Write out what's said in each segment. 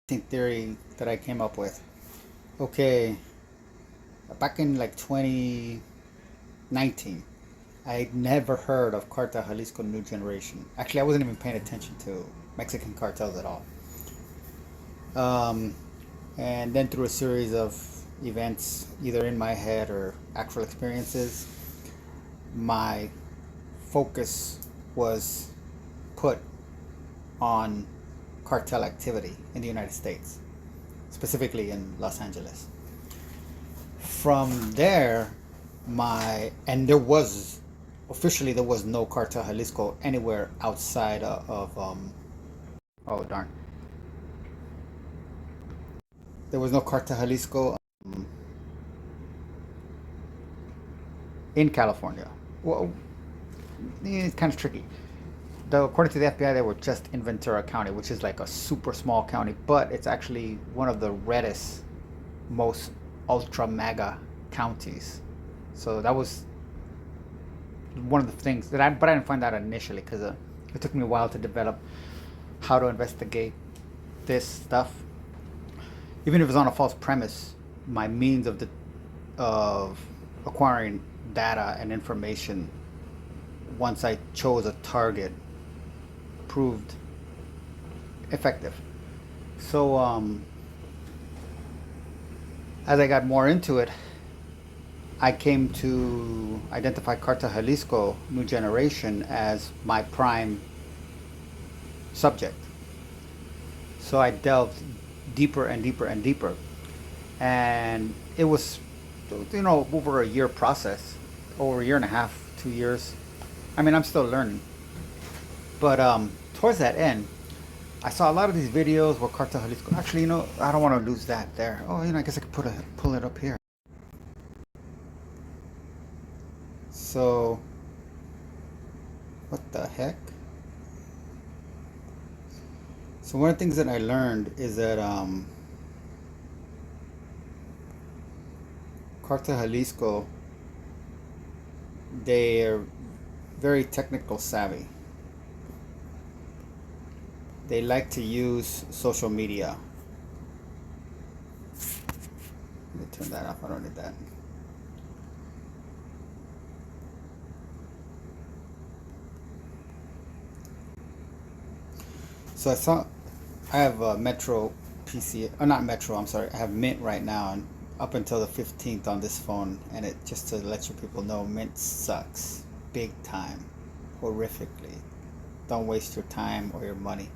theory that I came up with. Okay, back in like 2019, I never heard of Cartel Jalisco New Generation. Actually, I wasn't even paying attention to Mexican cartels at all. Um, and then through a series of events, either in my head or actual experiences, my focus was put on cartel activity in the United States, specifically in Los Angeles. From there, there was officially there was no Cartel Jalisco anywhere outside of oh darn, there was no Cartel Jalisco in California. Well, it's kind of tricky. According to the FBI, they were just in Ventura County, which is like a super small county, but it's actually one of the reddest, most ultra mega counties. So that was one of the things but I didn't find out initially because it took me a while to develop how to investigate this stuff. Even if it was on a false premise, my means of acquiring data and information once I chose a target proved effective. So as I got more into it, I came to identify Cartel Jalisco New Generation as my prime subject. So I delved deeper and deeper and deeper. And it was, over a year process, over a year and a half, 2 years. I mean, I'm still learning. But towards that end, I saw a lot of these videos where Cartel Jalisco. Actually, I don't want to lose that there. Oh, I guess I could pull it up here. So, what the heck? So one of the things that I learned is that Cartel Jalisco, they are very technical savvy. They like to use social media. Let me turn that off. I don't need that. So I have a Metro PC, not Metro, I'm sorry, I have Mint right now, and up until the 15th on this phone, and it just to let you people know, Mint sucks big time, horrifically. Don't waste your time or your money.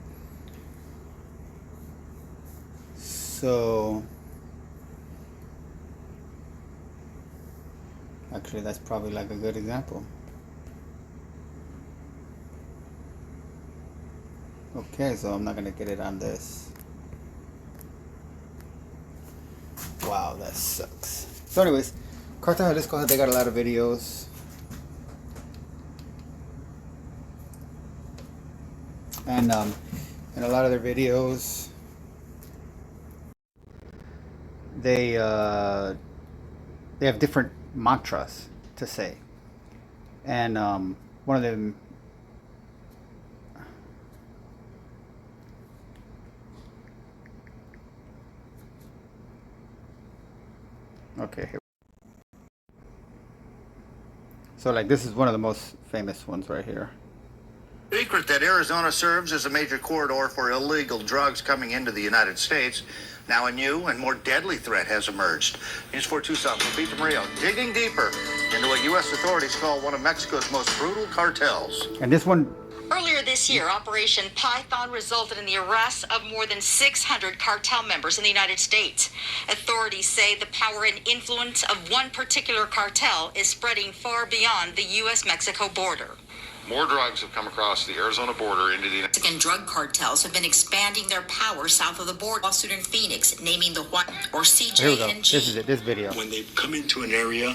So actually that's probably like a good example. Okay, so I'm not gonna get it on this. Wow, that sucks. So anyways, Cartel Jalisco, they got a lot of videos. And in a lot of their videos, they have different mantras to say. And one of them, okay, here. So like this is one of the most famous ones right here. Secret that Arizona serves as a major corridor for illegal drugs coming into the United States. Now a new and more deadly threat has emerged. News 4 Tucson, Pete Mario, digging deeper into what U.S. authorities call one of Mexico's most brutal cartels. And this one, earlier this year, Operation Python resulted in the arrest of more than 600 cartel members in the United States. Authorities say the power and influence of one particular cartel is spreading far beyond the U.S.-Mexico border. More drugs have come across the Arizona border into the Mexican drug cartels have been expanding their power south of the border. Lawsuit in Phoenix naming the what or CJNG. here we go. This is it. This video. When they come into an area,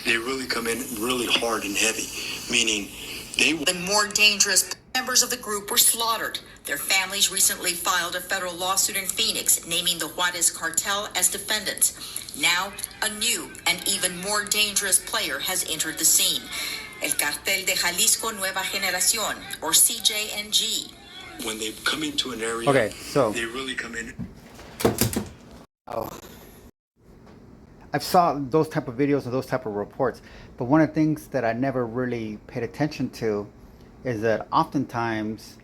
they really come in really hard and heavy, meaning they The more dangerous members of the group were slaughtered. Their families recently filed a federal lawsuit in Phoenix naming the Juarez cartel as defendants. Now, a new and even more dangerous player has entered the scene. El Cartel de Jalisco Nueva Generación, or CJNG. when they come into an area, Okay, so they really come in. I've saw those type of videos and those type of reports, but one of the things that I never really paid attention to is that oftentimes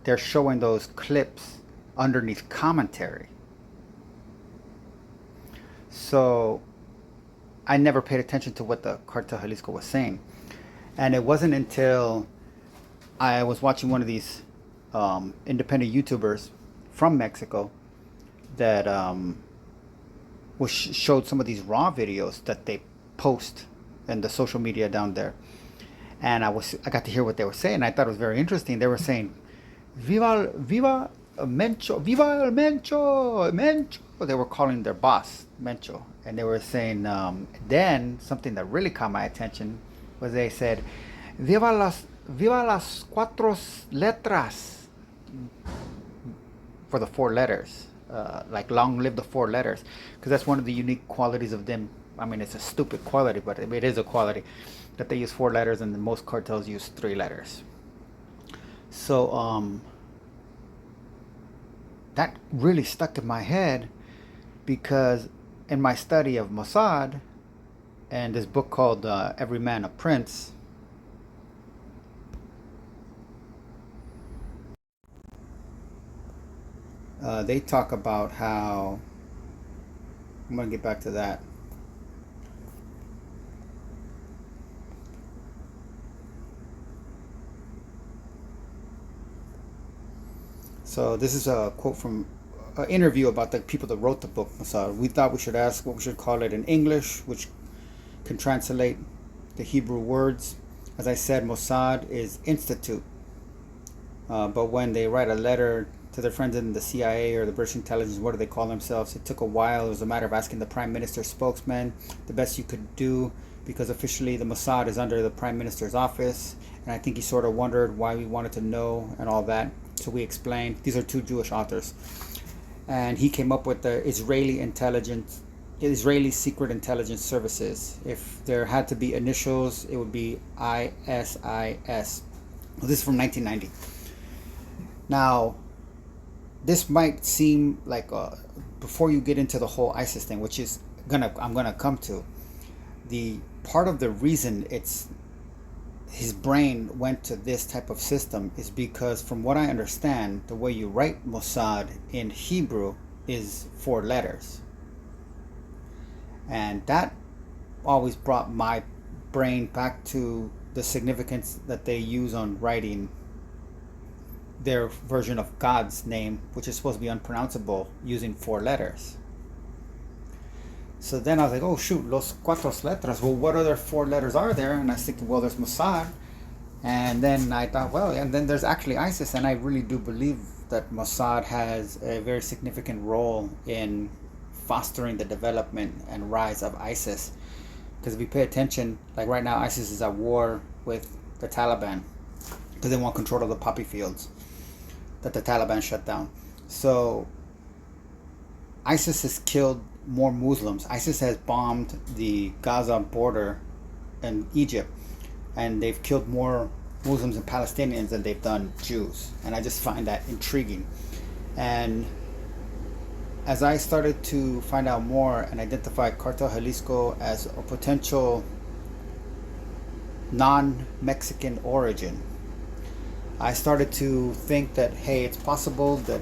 they're showing those clips underneath commentary. So I never paid attention to what the Cartel Jalisco was saying. And it wasn't until I was watching one of these independent YouTubers from Mexico that showed some of these raw videos that they post in the social media down there. And I got to hear what they were saying. I thought it was very interesting. They were saying, "Viva, viva Mencho, viva el Mencho, Mencho." They were calling their boss Mencho, and they were saying. Then something that really caught my attention was they said, viva las cuatro letras," for the four letters, like long live the four letters, because that's one of the unique qualities of them. I mean, it's a stupid quality, but it is a quality that they use four letters, and most cartels use three letters. So that really stuck in my head, because in my study of Mossad and this book called Every Man a Prince, they talk about how, I'm going to get back to that. So this is a quote from an interview about the people that wrote the book, Mossad. We thought we should ask what we should call it in English, which can translate the Hebrew words. As I said, Mossad is institute. But when they write a letter to their friends in the CIA or the British intelligence, what do they call themselves? It took a while. It was a matter of asking the Prime Minister's spokesman the best you could do, because officially the Mossad is under the Prime Minister's office. And I think he sort of wondered why we wanted to know and all that. So we explained. These are two Jewish authors. And he came up with the Israeli Secret Intelligence Services. If there had to be initials, it would be ISIS. Well, this is from 1990. Now, this might seem like before you get into the whole ISIS thing, which is I'm gonna come to, the part of the reason his brain went to this type of system is because, from what I understand, the way you write Mossad in Hebrew is four letters. And that always brought my brain back to the significance that they use on writing their version of God's name, which is supposed to be unpronounceable, using four letters. So then I was like, oh shoot, los cuatro letras. Well, what other four letters are there? And I was thinking, well, there's Mossad. And then I thought, well, and then there's actually ISIS. And I really do believe that Mossad has a very significant role in fostering the development and rise of ISIS. Because if you pay attention, like right now, ISIS is at war with the Taliban because they want control of the poppy fields that the Taliban shut down. So ISIS has killed more Muslims. ISIS has bombed the Gaza border in Egypt, and they've killed more Muslims and Palestinians than they've done Jews. And I just find that intriguing. And as I started to find out more and identify Cartel Jalisco as a potential non-Mexican origin, I started to think that, hey, it's possible that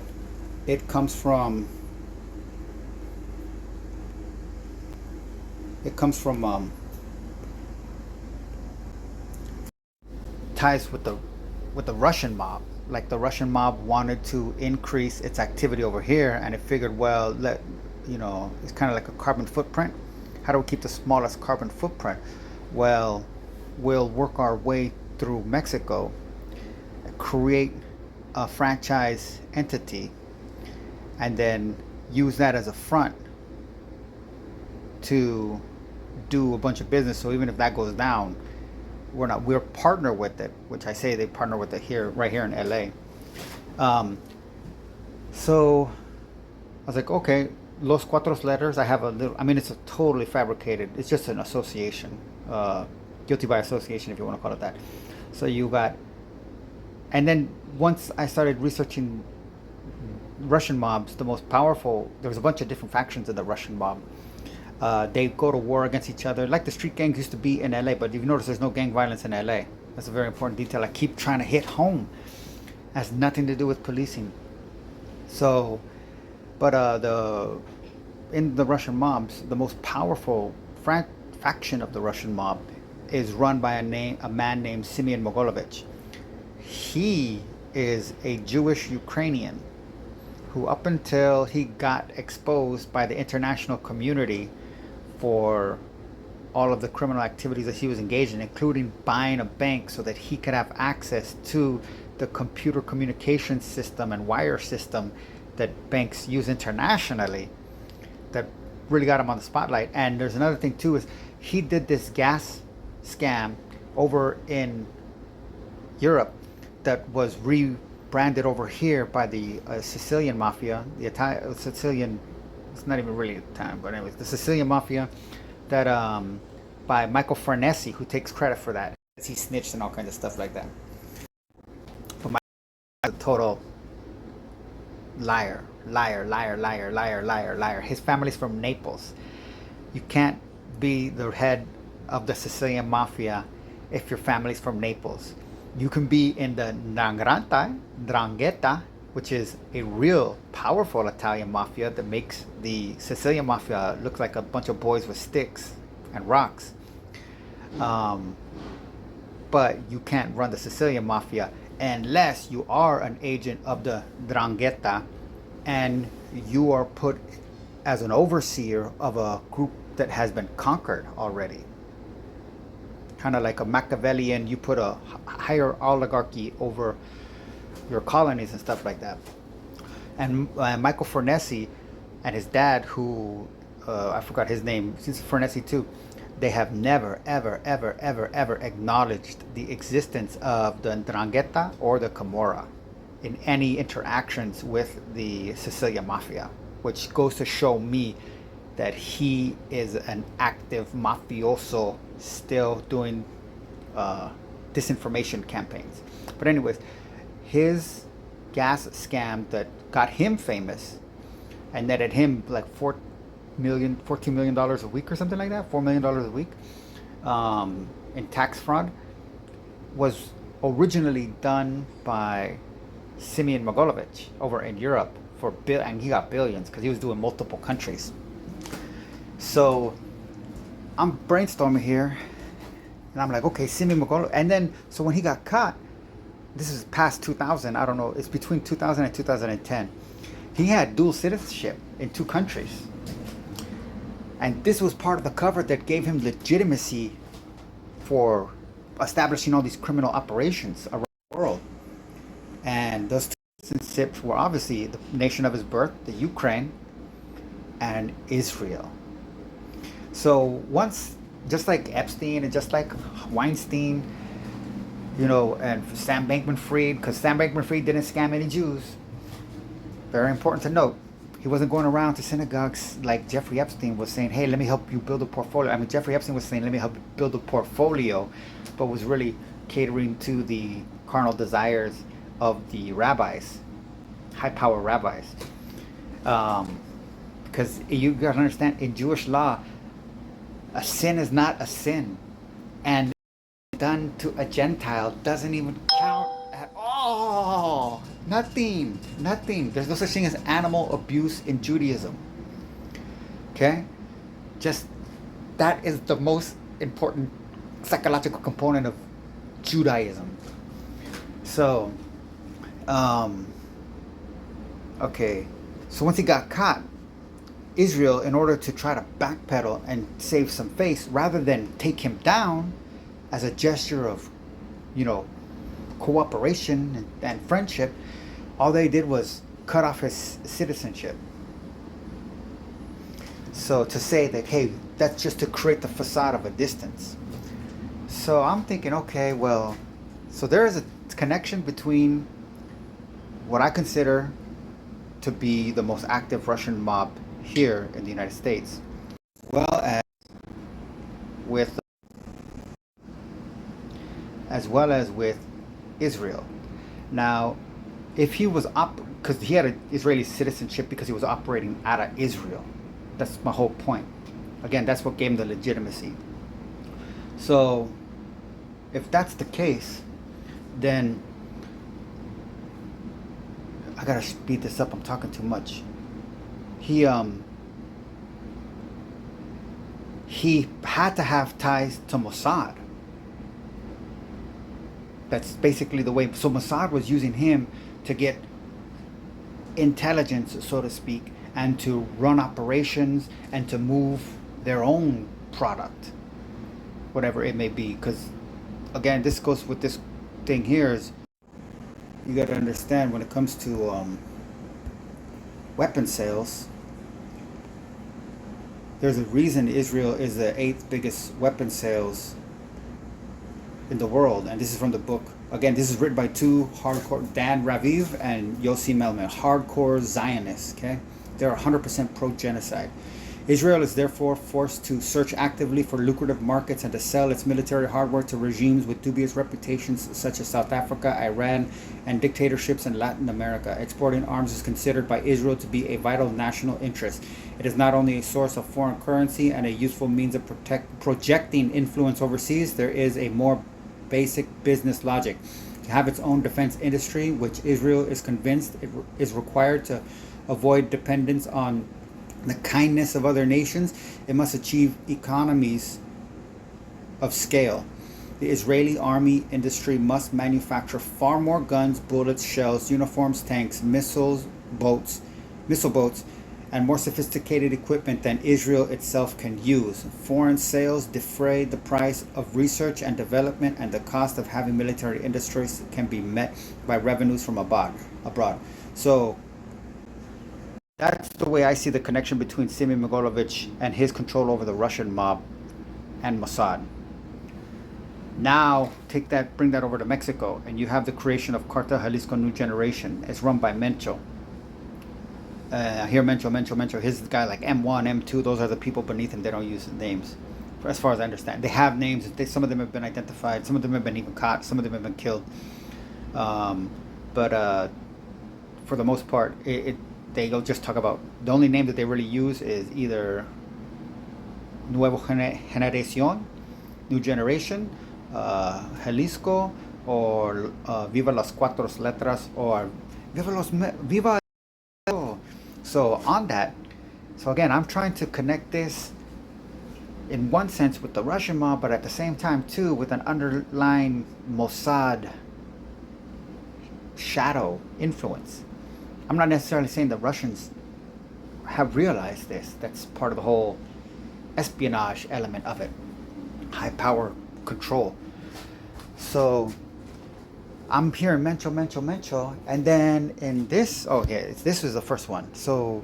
it comes from ties with the Russian mob. Like the Russian mob wanted to increase its activity over here, and it figured, well, it's kind of like a carbon footprint. How do we keep the smallest carbon footprint? Well, we'll work our way through Mexico, create a franchise entity, and then use that as a front to do a bunch of business. So even if that goes down, we're partner with it, which I say they partner with it right here in LA. So I was like, okay, Los Cuatro letters, it's a totally fabricated, it's just an association, guilty by association, if you want to call it that. So and then once I started researching Russian mobs, the most powerful, there was a bunch of different factions of the Russian mob. They go to war against each other, like the street gangs used to be in LA. But if you notice, there's no gang violence in LA. That's a very important detail I keep trying to hit home. It has nothing to do with policing. So, but in the Russian mobs, the most powerful faction of the Russian mob is run by a man named Simeon Mogilovich. He is a Jewish Ukrainian who, up until he got exposed by the international community for all of the criminal activities that he was engaged in, including buying a bank so that he could have access to the computer communication system and wire system that banks use internationally, that really got him on the spotlight. And there's another thing too, is he did this gas scam over in Europe that was rebranded over here by the Sicilian mafia, the Italian Sicilian. It's not even really Italian, but anyways, the Sicilian mafia, that by Michael Farnese, who takes credit for that. He snitched and all kinds of stuff like that. But Michael is a total liar. His family's from Naples. You can't be the head of the Sicilian mafia if your family's from Naples. You can be in the Ndrangheta, which is a real powerful Italian mafia that makes the Sicilian mafia look like a bunch of boys with sticks and rocks. But you can't run the Sicilian mafia unless you are an agent of the Ndrangheta and you are put as an overseer of a group that has been conquered already. Kind of like a Machiavellian, you put a higher oligarchy over your colonies and stuff like that. And Michael Farnese and his dad, who I forgot his name, since Farnese too, they have never, ever acknowledged the existence of the Ndrangheta or the Camorra in any interactions with the Sicilian mafia, which goes to show me that he is an active mafioso still doing disinformation campaigns. But anyways, his gas scam that got him famous and netted him like $14 million a week or something like that, $4 million a week in tax fraud, was originally done by Simeon Mogilovich over in Europe and he got billions because he was doing multiple countries. So I'm brainstorming here and I'm like, okay, Simeon Mogilovich. And then, so when he got caught, this is past 2000, I don't know, it's between 2000 and 2010. He had dual citizenship in 2 countries. And this was part of the cover that gave him legitimacy for establishing all these criminal operations around the world. And those 2 citizenships were obviously the nation of his birth, the Ukraine, and Israel. So once, just like Epstein and just like Weinstein, you know, and Sam Bankman-Fried, because Sam Bankman-Fried didn't scam any Jews. Very important to note. He wasn't going around to synagogues like Jeffrey Epstein was saying, hey, let me help you build a portfolio. I mean, Jeffrey Epstein was saying, let me help you build a portfolio, but was really catering to the carnal desires of the rabbis, high-power rabbis. Because you got to understand, in Jewish law, a sin is not a sin. And done to a Gentile doesn't even count at all. Nothing. There's no such thing as animal abuse in Judaism. Okay? Just, that is the most important psychological component of Judaism. So, okay. So once he got caught, Israel, in order to try to backpedal and save some face, rather than take him down as a gesture of, you know, cooperation and friendship, all they did was cut off his citizenship. So to say that, hey, that's just to create the facade of a distance. So I'm thinking, okay, well, so there is a connection between what I consider to be the most active Russian mob here in the United States, as well as with Israel. Now, if he was because he had an Israeli citizenship because he was operating out of Israel. That's my whole point. Again, that's what gave him the legitimacy. So, if that's the case, then I gotta speed this up. I'm talking too much. He had to have ties to Mossad. That's basically the way. So Mossad was using him to get intelligence, so to speak, and to run operations and to move their own product, whatever it may be. Because again, this goes with this thing here is you got to understand when it comes to weapon sales, there's a reason Israel is the 8th biggest weapon sales in the world. And this is from the book. Again, this is written by two hardcore, Dan Raviv and Yossi Melman, hardcore Zionists, okay? They're 100% pro-genocide. Israel is therefore forced to search actively for lucrative markets and to sell its military hardware to regimes with dubious reputations such as South Africa, Iran, and dictatorships in Latin America. Exporting arms is considered by Israel to be a vital national interest. It is not only a source of foreign currency and a useful means of projecting influence overseas, there is a more basic business logic. To have its own defense industry, which Israel is convinced it is required to avoid dependence on the kindness of other nations, it must achieve economies of scale. The Israeli army industry must manufacture far more guns, bullets, shells, uniforms, tanks, missile boats, and more sophisticated equipment than Israel itself can use. Foreign sales defray the price of research and development, and the cost of having military industries can be met by revenues from abroad. So that's the way I see the connection between Simi Mogilevich and his control over the Russian mob and Mossad. Now, bring that over to Mexico, and you have the creation of Cartel Jalisco New Generation. It's run by Mencho. I hear Mencho. His guy like M1, M2, those are the people beneath him. They don't use names, as far as I understand. They have names. Some of them have been identified. Some of them have been even caught. Some of them have been killed. But for the most part, they'll just talk about, the only name that they really use is either Nuevo Generación, New Generation, Jalisco, or Viva las Cuatro Letras, or Viva. So on that, so again, I'm trying to connect this in one sense with the Russian mob, but at the same time too with an underlying Mossad shadow influence. I'm not necessarily saying the Russians have realized this. That's part of the whole espionage element of it. High power control. So I'm hearing Mencho. And then in this, this was the first one. So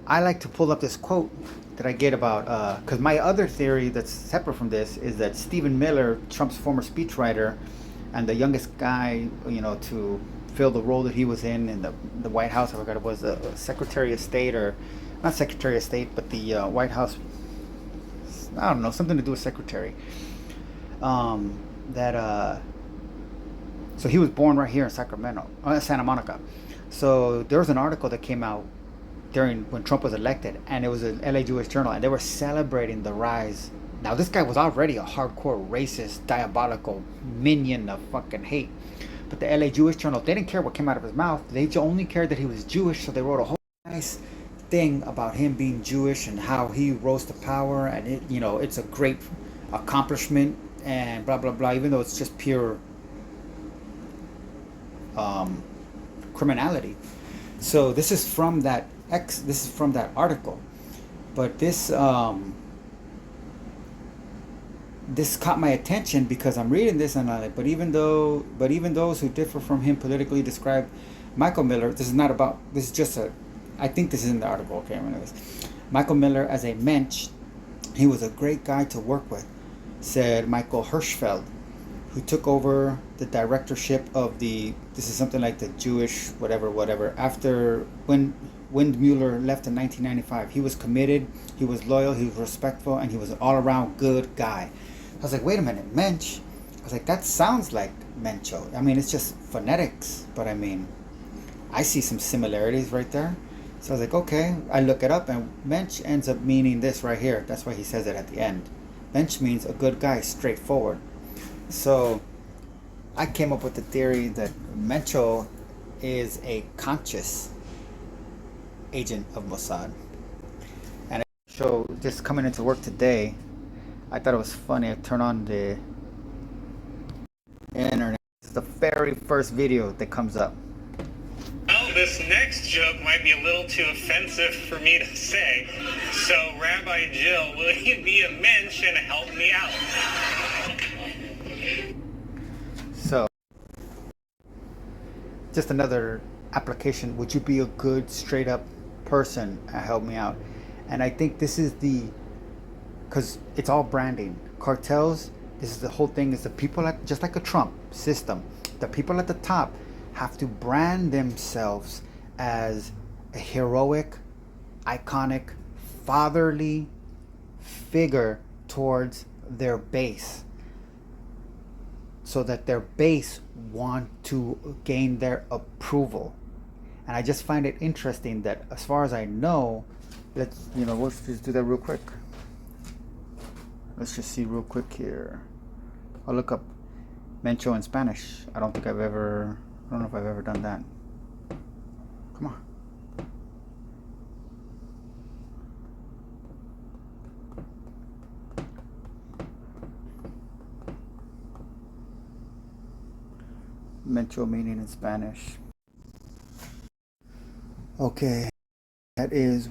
I like to pull up this quote that I get about, because my other theory that's separate from this is that Stephen Miller, Trump's former speechwriter, and the youngest guy, to fill the role that he was in the White House. I forgot it was the Secretary of State, or not Secretary of State, but the White House. I don't know, something to do with Secretary. So he was born right here in Santa Monica. So there was an article that came out when Trump was elected, and it was an LA Jewish Journal, and they were celebrating the rise. Now this guy was already a hardcore racist, diabolical minion of fucking hate. But the LA Jewish Journal, they didn't care what came out of his mouth. They only cared that he was Jewish, so they wrote a whole nice thing about him being Jewish and how he rose to power, and it's a great accomplishment and blah blah blah, even though it's just pure criminality. So this is from that article. But this caught my attention because I'm reading this and I'm like, but even those who differ from him politically describe Michael Miller. This is just I think this is in the article. Okay, anyways, Michael Miller as a mensch, he was a great guy to work with, said Michael Hirschfeld, who took over the directorship of this is something like the Jewish whatever, after when Windmuller left in 1995. He was committed, he was loyal, he was respectful, and he was an all-around good guy. I was like, wait a minute, Mensch. I was like, that sounds like Mencho. I mean, it's just phonetics, but I mean, I see some similarities right there. So I was like, okay. I look it up, and mensch ends up meaning this right here. That's why he says it at the end. Mensch means a good guy, straightforward. So I came up with the theory that Mencho is a conscious agent of Mossad. And so just coming into work today, I thought it was funny. I turned on the internet. It's the very first video that comes up. Well, this next joke might be a little too offensive for me to say. So, Rabbi Jill, will you be a mensch and help me out? So, just another application. Would you be a good, straight up person and help me out? And I think this is because it's all branding. Cartels, this is the whole thing, is the people just like a Trump system. The people at the top have to brand themselves as a heroic, iconic, fatherly figure towards their base, so that their base want to gain their approval. And I just find it interesting that, as far as I know, let's just do that real quick. Let's just see real quick here. I'll look up Mencho in Spanish. I don't know if I've ever done that. Come on. Mencho meaning in Spanish. Okay, that is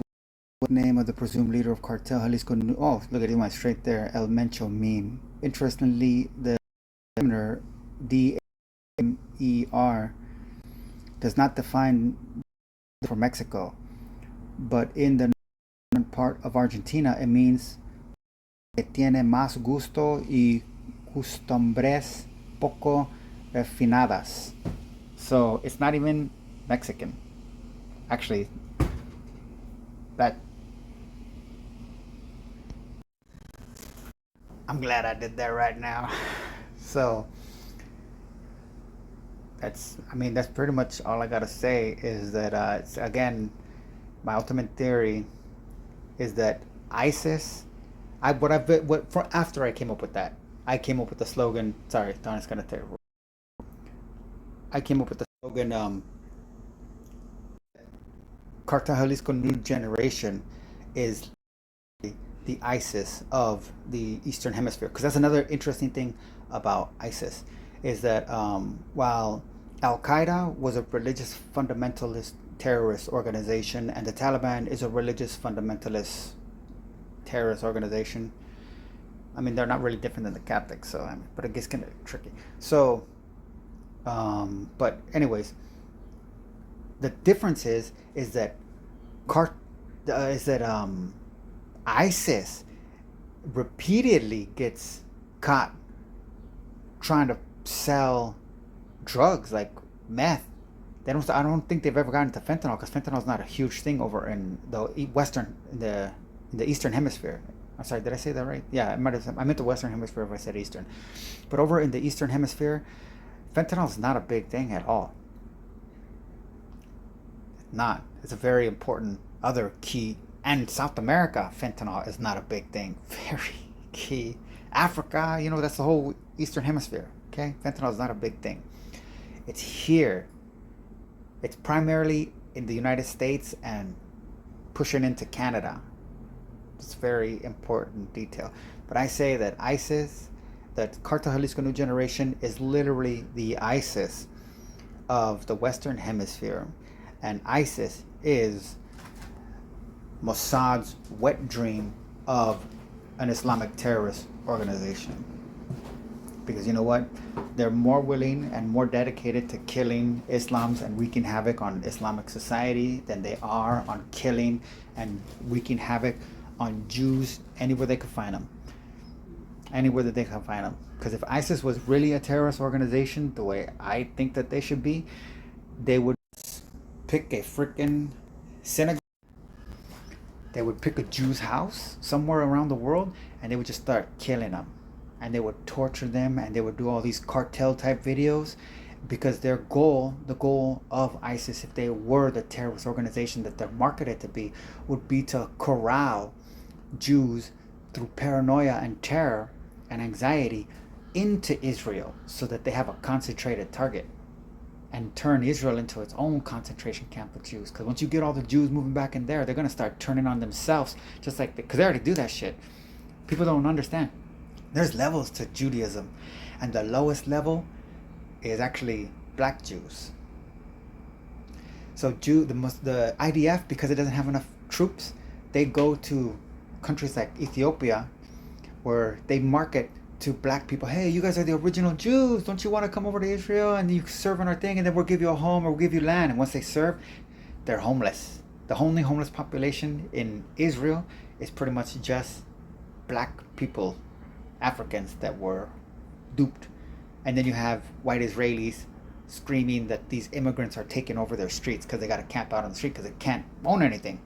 what name of the presumed leader of cartel Jalisco. Oh, look at it, went straight there. El Mencho meme. Interestingly, the determiner DMER does not define for Mexico, but in the northern part of Argentina, it means que tiene más gusto y costumbres poco refinadas. So it's not even Mexican. Actually, I'm glad I did that right now. So that's pretty much all I gotta say, is that it's, again, my ultimate theory is that ISIS. After I came up with that, I came up with the slogan. Sorry, Don, it's kind of terrible. I came up with the slogan. Cartel Jalisco New Generation is the ISIS of the Eastern Hemisphere. Because that's another interesting thing about ISIS, is that while Al Qaeda was a religious fundamentalist terrorist organization, and the Taliban is a religious fundamentalist terrorist organization, I mean, they're not really different than the Catholics. So, but it gets kind of tricky. So, but anyways, the difference is that ISIS repeatedly gets caught trying to sell drugs like meth. I don't think they've ever gotten to fentanyl, because fentanyl is not a huge thing over in the Eastern Hemisphere. I'm sorry, did I say that right? Yeah, I meant the Western Hemisphere if I said Eastern. But over in the Eastern Hemisphere, fentanyl is not a big thing at all. It's a very important other key. And South America, fentanyl is not a big thing. Very key. Africa, that's the whole Eastern Hemisphere. Okay, fentanyl is not a big thing. It's here. It's primarily in the United States and pushing into Canada. It's a very important detail. But I say that ISIS, that Cartel Jalisco New Generation, is literally the ISIS of the Western Hemisphere. And ISIS is Mossad's wet dream of an Islamic terrorist organization. Because you know what? They're more willing and more dedicated to killing Islams and wreaking havoc on Islamic society than they are on killing and wreaking havoc on Jews anywhere they could find them. Anywhere that they can find them. Because if ISIS was really a terrorist organization, the way I think that they should be, they would pick a freaking synagogue. They would pick a Jew's house somewhere around the world, and they would just start killing them. And they would torture them, and they would do all these cartel type videos, because their goal, the goal of ISIS, if they were the terrorist organization that they're marketed to be, would be to corral Jews through paranoia and terror and anxiety into Israel so that they have a concentrated target and turn Israel into its own concentration camp of Jews. Because once you get all the Jews moving back in there, they're going to start turning on themselves, just like, because they already do that shit. People don't understand. There's levels to Judaism, and the lowest level is actually black Jews. So the IDF, because it doesn't have enough troops, they go to countries like Ethiopia, where they market to black people, hey, you guys are the original Jews, don't you want to come over to Israel and you serve on our thing, and then we'll give you a home or we'll give you land. And once they serve, they're homeless. The only homeless population in Israel is pretty much just black people, Africans that were duped. And then you have white Israelis screaming that these immigrants are taking over their streets because they got to camp out on the street because they can't own anything.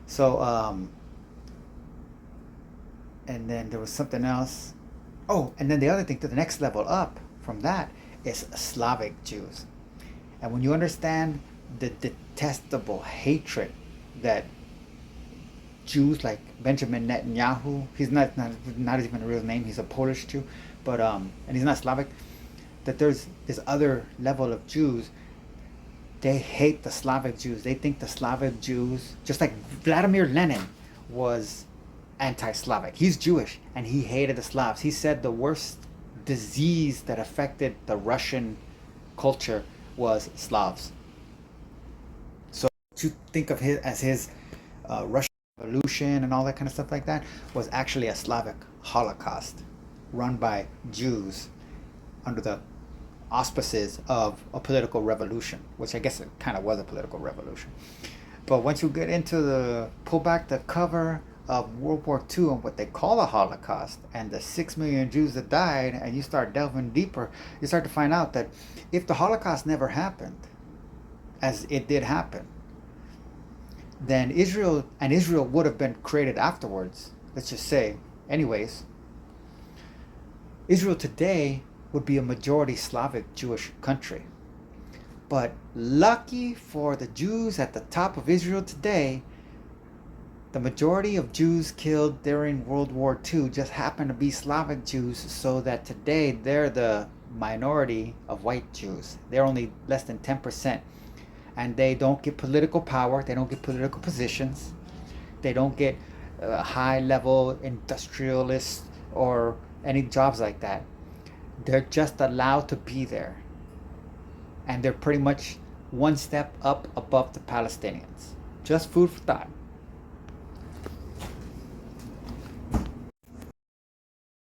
So, and then there was something else. Oh, and then the other thing, to the next level up from that, is Slavic Jews. And when you understand the detestable hatred that Jews like Benjamin Netanyahu, he's not even a real name, he's a Polish Jew, but and he's not Slavic, that there's this other level of Jews. They hate the Slavic Jews. They think the Slavic Jews, just like Vladimir Lenin was anti-Slavic. He's Jewish and he hated the Slavs. He said the worst disease that affected the Russian culture was Slavs. So to think of his as his Russian Revolution and all that kind of stuff like that was actually a Slavic Holocaust run by Jews under the auspices of a political revolution, which I guess it kind of was a political revolution. But once you get into the pull back the cover of World War II and what they call a Holocaust and the 6 million Jews that died, and you start delving deeper, you start to find out that if the Holocaust never happened, as it did happen, then Israel would have been created afterwards. Let's just say, anyways, Israel today would be a majority Slavic Jewish country. But lucky for the Jews at the top of Israel today, the majority of Jews killed during World War II just happen to be Slavic Jews, so that today they're the minority of white Jews. They're only less than 10%. And they don't get political power, they don't get political positions, they don't get high-level industrialists or any jobs like that. They're just allowed to be there. And they're pretty much one step up above the Palestinians. Just food for thought.